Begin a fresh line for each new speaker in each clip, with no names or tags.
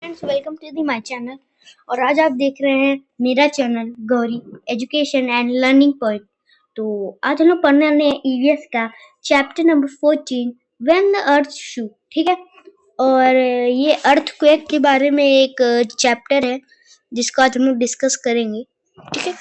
Friends, welcome to the my channel. और आज आप देख रहे हैं मेरा channel Gauri education and learning point. तो आज हम लोग पढ़ने वाले हैं ईवीएस का chapter number 14 when the earth shook. ठीक है, और ये अर्थक्वेक के बारे में एक चैप्टर है जिसको आज हम लोग डिस्कस करेंगे। ठीक है,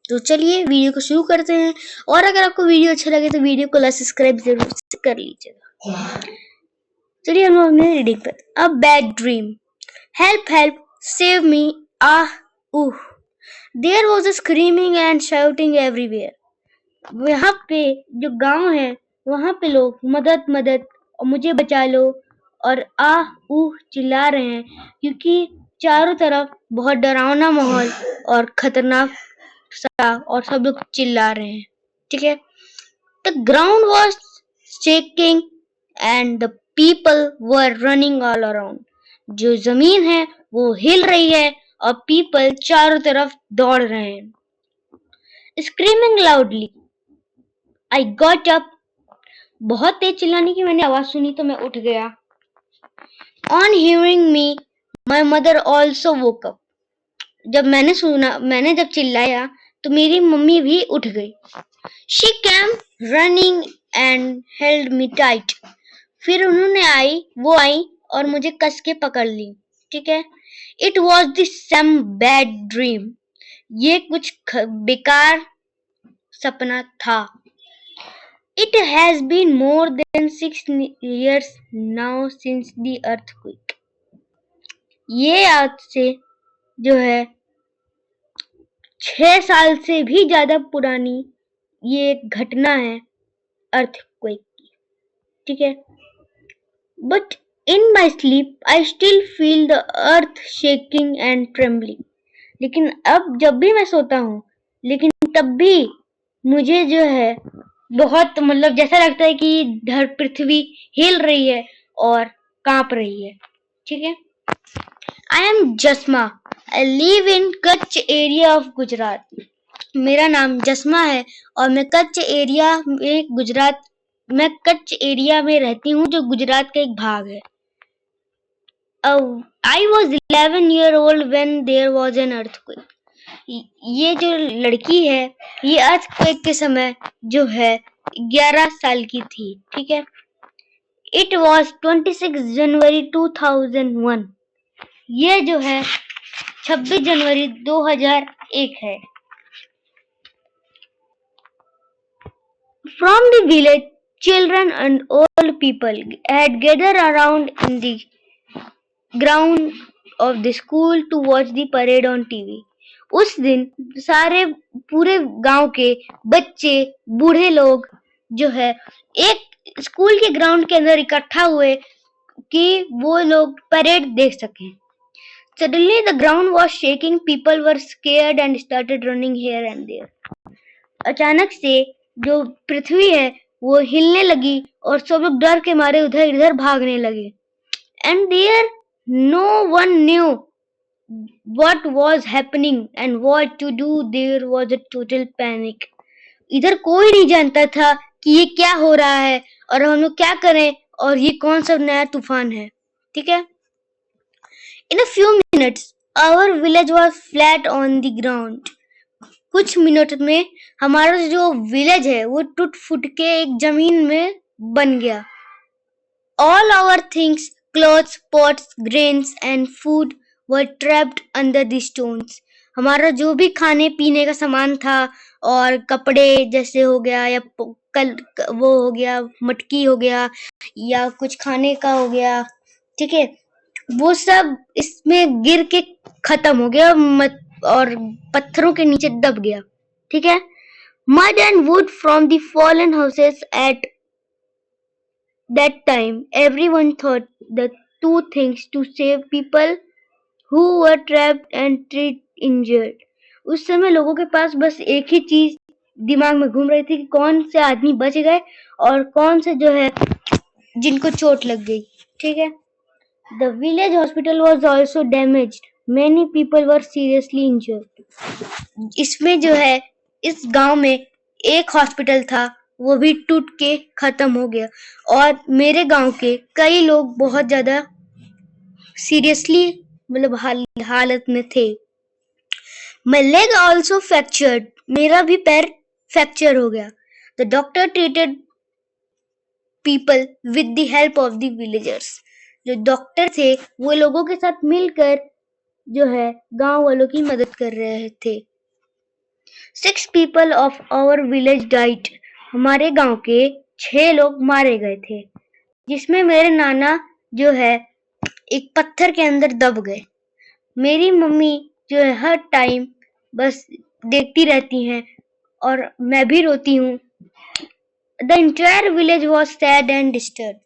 तो चलिए वीडियो को शुरू करते हैं। और अगर आपको वीडियो अच्छा लगे तो वीडियो को सब्सक्राइब जरूर कर लीजिएगा। चलिए हम लोग अपने रीडिंग पर। A bad dream, help, help, save me, ah, ooh. There was a screaming and shouting everywhere. यहाँ पे जो गांव है वहाँ पे लोग मदद मदद और मुझे बचा लो और आह ऊह चिल्ला रहे हैं, क्योंकि चारों तरफ बहुत डरावना माहौल और खतरनाक सा और सब लोग चिल्ला रहे हैं। ठीक है, The ground was shaking and the people were running all around. जो जमीन है वो हिल रही है और पीपल चारों तरफ दौड़ रहे हैं। Screaming loudly, I got up. बहुत तेज चिल्लाने की मैंने आवाज सुनी तो मैं उठ गया। On hearing me, my mother also woke up. मैंने जब चिल्लाया तो मेरी मम्मी भी उठ गई। She came running and held me tight. फिर वो आई और मुझे कस के पकड़ ली। ठीक है, It was the some bad dream. ये कुछ बेकार सपना था। It has been more than 6 years now since the earthquake. ये आज से जो है 6 साल से भी ज्यादा पुरानी ये एक घटना है अर्थक्वेक की। ठीक है, But in my sleep I still feel the earth shaking and trembling. लेकिन अब जब भी मैं सोता हूँ, लेकिन तब भी मुझे जो है बहुत जैसा लगता है कि पृथ्वी हिल रही है और कांप रही है। ठीक है, I am Jasma. I live in Kutch area of Gujarat. मेरा नाम जस्मा है और मैं कच्छ एरिया में रहती हूँ जो गुजरात का एक भाग है। I was 11 year old when there was an earthquake. ये जो लड़की है ये अर्थक्वेक के समय जो है 11 साल की थी। ठीक है, It was 26 January 2001. ये जो है 26 जनवरी 2001 है। From the village, children and old people had gathered around in the ground of the school to watch the parade on TV. उस दिन पूरे गांव के बच्चे बूढ़े लोग जो है एक स्कूल के ग्राउंड के अंदर इकट्ठा हुए कि वो लोग परेड देख सकें। Suddenly the ground was shaking, people were scared and started running here and there. अचानक से जो पृथ्वी है वो हिलने लगी और सब लोग डर के मारे उधर इधर भागने लगे। And there no one knew what was happening and what to do. There was a total panic. इधर कोई नहीं जानता था कि ये क्या हो रहा है और हम लोग क्या करें और ये कौन सा नया तूफान है। ठीक है, In a few minutes our village was flat on the ground. कुछ मिनट में हमारा जो विलेज है वो टूट फूट के एक जमीन में बन गया। All our things, clothes, pots, grains and food were trapped under the stones. हमारा जो भी खाने पीने का सामान था और कपड़े जैसे हो गया या वो हो गया, मटकी हो गया या कुछ खाने का हो गया, ठीक है, वो सब इसमें गिर के खत्म हो गया और पत्थरों के नीचे दब गया। ठीक है, mud and wood from the fallen houses at that time. Everyone thought the two things to save people who were trapped and treat injured. उस समय लोगों के पास बस एक ही चीज दिमाग में घूम रही थी कि कौन से आदमी बच गए और कौन से जो है जिनको चोट लग गई। ठीक है, The village hospital was also damaged. Many people were seriously injured. इसमें जो है इस गांव में एक हॉस्पिटल था वो भी टूट के खत्म हो गया और मेरे गांव के कई लोग बहुत ज्यादा सीरियसली मतलब हालत में थे। My leg also fractured. मेरा भी पैर फ्रैक्चर हो गया। The doctor treated people with the help of the villagers. जो डॉक्टर थे वो लोगों के साथ मिलकर जो है गांव वालों की मदद कर रहे थे। 6 people of our village died. हमारे गांव के 6 लोग मारे गए थे, जिसमें मेरे नाना जो है एक पत्थर के अंदर दब गए। मेरी मम्मी जो है हर टाइम बस देखती रहती हैं और मैं भी रोती हूँ। The entire village was sad and disturbed.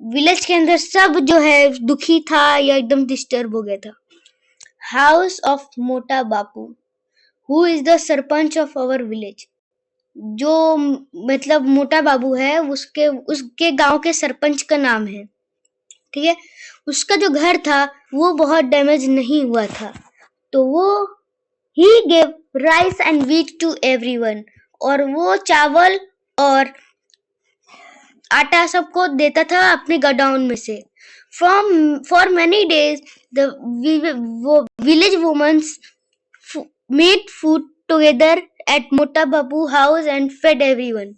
Village के अंदर सब जो है दुखी था या एकदम डिस्टर्ब हो गया था। House of Mota Bapu, who is the sarpanch of our village. जो मतलब मोटा बाबू है उसके गांव के सरपंच का नाम है, ठीक है। उसका जो घर था वो बहुत डैमेज नहीं हुआ था, तो वो he gave rice and wheat to everyone, और वो चावल और आटा सबको देता था अपने गोडाउन में से। For many days the village women made food together at मोटा बाबू हाउस and fed everyone.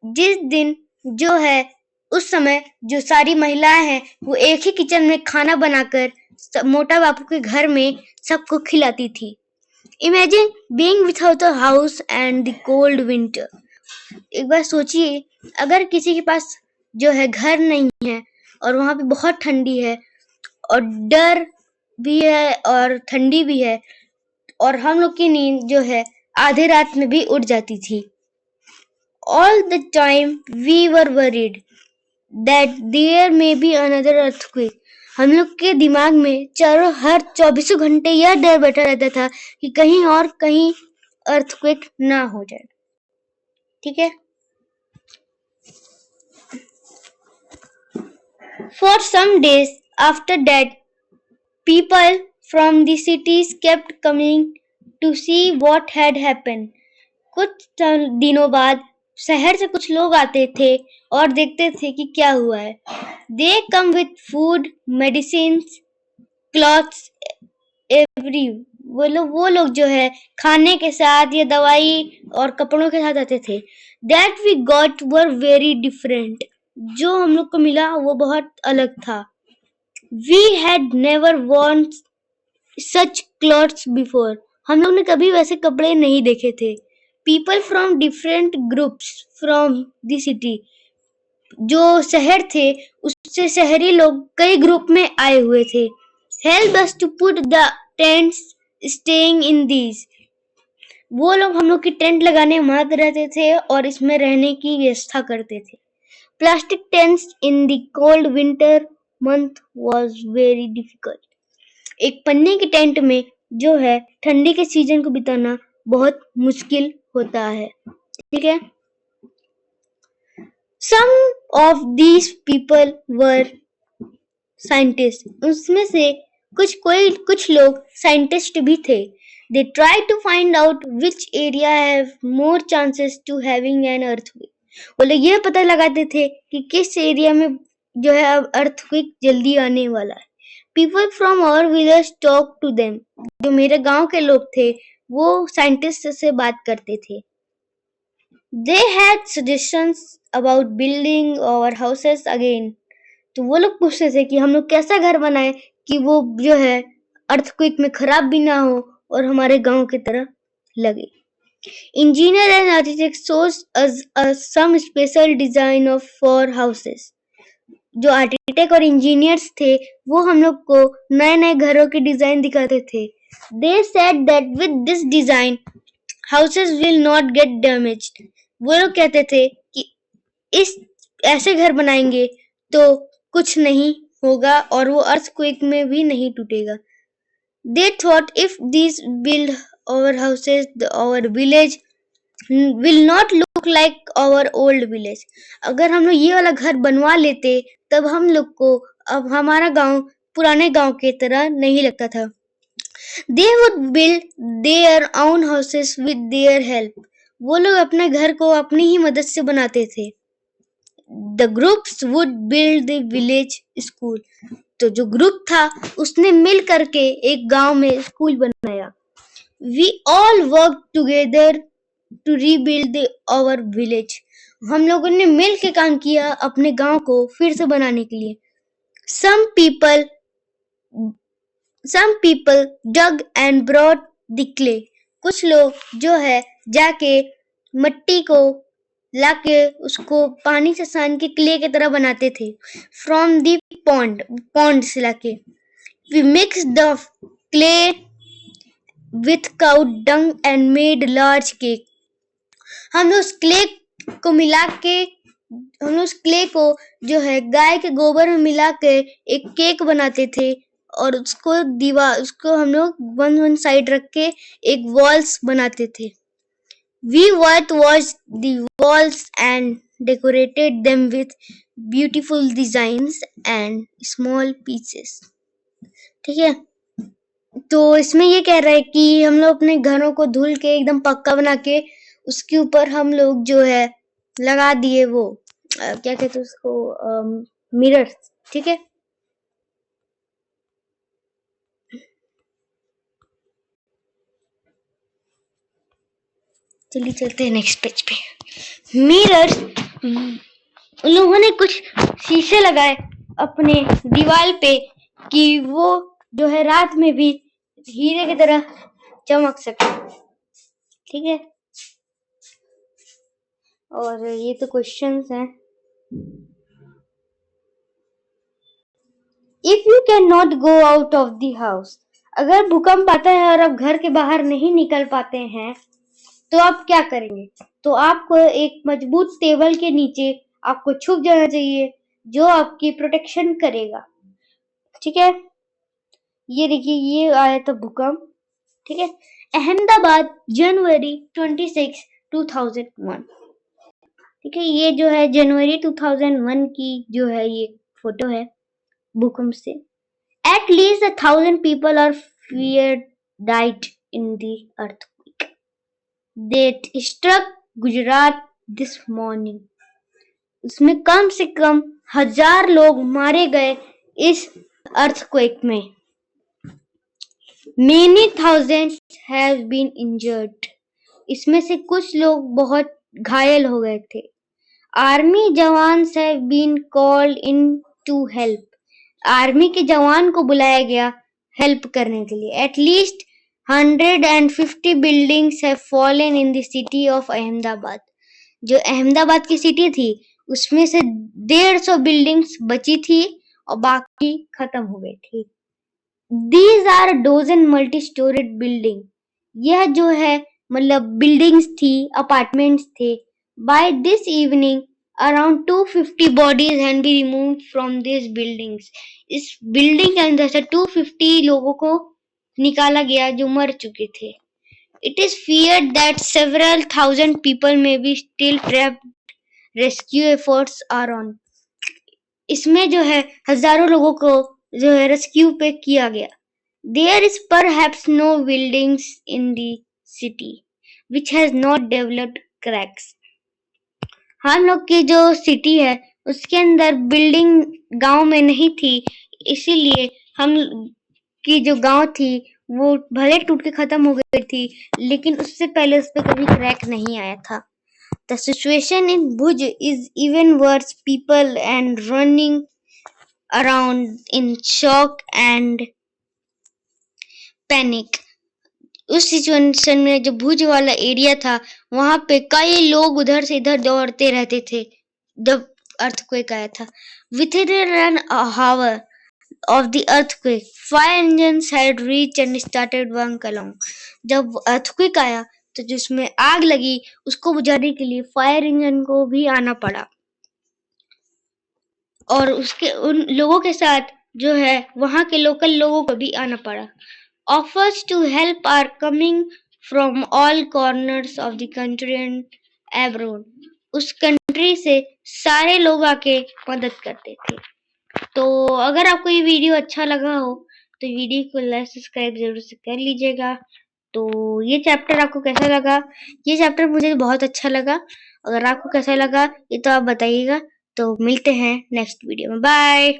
जिस दिन जो है उस समय जो सारी महिलाएं हैं वो एक ही किचन में खाना बनाकर मोटा बापू के घर में सबको खिलाती थी। Imagine being without a house and the cold winter. एक बार सोचिए अगर किसी के पास जो है घर नहीं है और वहां पे बहुत ठंडी है और डर भी है और ठंडी भी है, और हम लोग की नींद जो है आधे रात में भी उड़ जाती थी। All the time we were worried that there may be another earthquake. हम लोग के दिमाग में हर 24 घंटे यह डर बैठा रहता था कि कहीं अर्थक्वेक ना हो जाए, ठीक है। For some days after that, people from the cities kept coming to see what had happened. कुछ दिनों बाद शहर से कुछ लोग आते थे और देखते थे कि क्या हुआ है। They come with food, medicines, clothes, every वो लोग जो है खाने के साथ या दवाई और कपड़ों के साथ आते थे। That we got were very different. जो हम लोग को मिला वो बहुत अलग था। We had never worn such clothes before. हम लोग ने कभी वैसे कपड़े नहीं देखे थे। People from different groups from the city. जो शहर थे उससे शहरी लोग कई ग्रुप में आए हुए थे। Help us to put the tents staying in these. वो लोग हम लोग की टेंट लगाने में मदद रहते थे और इसमें रहने की व्यवस्था करते थे। Plastic tents in the cold winter month was very difficult. एक पन्ने की टेंट में जो है ठंडी के सीजन को बिताना बहुत मुश्किल होता है, ठीक है। Some of these people were scientists. उसमें से कुछ लोग साइंटिस्ट भी थे। They tried to find out which area have more chances to having an earthquake. वो लोग ये पता लगाते थे कि किस एरिया में जो है अब अर्थक्वेक जल्दी आने वाला है। People from our village talked to them. जो मेरे गांव के लोग थे वो साइंटिस्ट से बात करते थे। They had suggestions about building our houses again. तो वो लोग पूछते थे कि हम लोग कैसा घर बनाए कि वो जो है अर्थक्वेक में खराब भी ना हो और हमारे गांव की तरह लगे। Engineer and architect chose some special design of for houses. जो आर्किटेक्ट और इंजीनियर्स थे वो हम लोग को नए नए घरों के डिजाइन दिखाते थे। They said that with this design houses will not get damaged. वो लोग कहते थे कि इस ऐसे घर बनाएंगे तो कुछ नहीं होगा और वो अर्थक्वेक में भी नहीं टूटेगा। They thought if these build our houses, our village will not look like our old village. अगर हम लोग ये वाला घर बनवा लेते तब हम लोग को अब हमारा गांव पुराने गांव के तरह नहीं लगता था। They would build their own houses with their help. वो लोग अपने घर को अपनी ही मदद से बनाते थे। The groups would build the village school. तो जो ग्रुप था उसने मिल करके एक गांव में स्कूल बनाया। We all worked together to rebuild our village. हम लोगों ने मिल के काम किया अपने गांव को फिर से बनाने के लिए। Some people dug and brought the clay. कुछ लोग जो है जाके मट्टी को लाके उसको पानी से सान के क्ले की तरह बनाते थे। From the pond से लाके। We mixed the clay with cow dung and made large cake. हम लोग उस क्ले को जो है गाय के गोबर में मिला के एक केक बनाते थे और उसको हम लोग वन साइड रख के एक वॉल्स बनाते थे। We whitewashed the walls and decorated them with beautiful designs and small pieces. ठीक है, तो इसमें ये कह रहा है कि हम लोग अपने घरों को धुल के एकदम पक्का बना के उसके ऊपर हम लोग जो है लगा दिए वो क्या कहते हैं उसको, मिरर्स। ठीक है, चलिए चलते हैं नेक्स्ट पेज पे। मिरर्स, उन लोगों ने कुछ शीशे लगाए अपने दीवार पे कि वो जो है रात में भी हीरे की तरह चमक सके। ठीक है, और ये तो क्वेश्चंस हैं। If you cannot go out of the house, अगर भूकंप आता है और आप घर के बाहर नहीं निकल पाते हैं तो आप क्या करेंगे? तो आपको एक मजबूत टेबल के नीचे आपको छुप जाना चाहिए जो आपकी प्रोटेक्शन करेगा। ठीक है, ये देखिए ये आया था भूकंप। ठीक है, अहमदाबाद जनवरी 26, 2001। ठीक है, ये जो है जनवरी 2001 की जो है ये फोटो है भूकंप से। At least 1,000 people are feared died in the earthquake that struck Gujarat this morning. उसमें कम से कम 1,000 लोग मारे गए इस अर्थक्वेक में। Many thousands have been injured. इसमें से कुछ लोग बहुत घायल हो गए थे। Army jawans have been called in to help. Army के जवान को बुलाया गया हेल्प करने के लिए। At least 150 buildings have fallen in the city of Ahmedabad. जो अहमदाबाद की सिटी थी उसमें से 150 बिल्डिंग्स बची थी और बाकी खत्म हो गई थी। These are a dozen multi-storied building. यह जो है मतलब बिल्डिंग्स थी, अपार्टमेंट्स थे। By this evening, around 250 bodies had been removed from these buildings. इस बिल्डिंग के अंदर से 250 लोगों को निकाला गया जो मर चुके थे। It is feared that several thousand people may be still trapped. Rescue efforts are on. इसमें जो है हजारों लोगों को जो है रेस्क्यू पे किया गया। There is perhaps no buildings in the city which has not developed cracks. हम लोग की जो सिटी है उसके अंदर बिल्डिंग गांव में नहीं थी, इसीलिए हम की जो गांव थी वो भले टूट के खत्म हो गई थी लेकिन उससे पहले उस पर कभी क्रैक नहीं आया था। The situation in Bhuj is even worse. People and running around in shock and panic. उस सिचुएशन में जो भुज वाला एरिया था वहां पे कई लोग उधर से इधर दौड़ते रहते थे जब अर्थक्वेक आया था। Within an hour of the earthquake, fire engines had reached and started work along. जब अर्थक्वेक आया तो जिसमें आग लगी उसको बुझाने के लिए फायर इंजन को भी आना पड़ा और उसके उन लोगों के साथ जो है वहां के लोकल लोगों को भी आना पड़ा। Offers to help are coming from all corners of the country and abroad. उस कंट्री से सारे लोग आके मदद करते थे। तो अगर आपको ये वीडियो अच्छा लगा हो तो वीडियो को लाइक सब्सक्राइब जरूर से कर लीजिएगा। तो ये चैप्टर आपको कैसा लगा? ये चैप्टर मुझे बहुत अच्छा लगा। अगर आपको कैसा लगा ये तो आप बताइएगा। तो मिलते हैं नेक्स्ट वीडियो में। बाय।